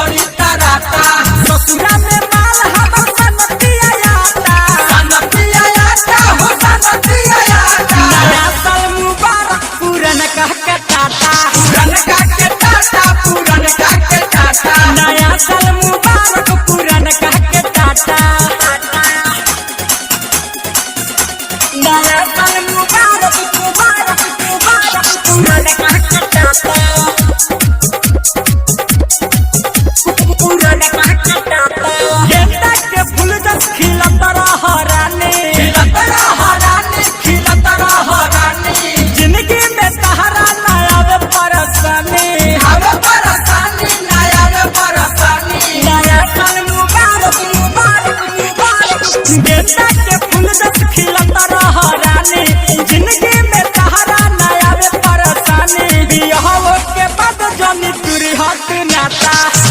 बड़ी तराता ससुरा में माल हमर सनतिया आता हो सनतिया आता नया साल मुबारक पूरन कह के टाटा पुरन का के टाटा पुरन का के टाटा नया साल मुबारक पूरन कह के टाटा नया साल मुबारक मुबारक मुबारक पूरन कह के टाटा पूरन कह के टाटा गेंदा के फूल जस खिलत रह रानी खिलत रह रानी जिंदगी में सहारा ना आवे परेशानी आवे परेशानी ना आवे परेशानी नया साल मुबारक मुबारक मुबारक गेंदा के फूल जस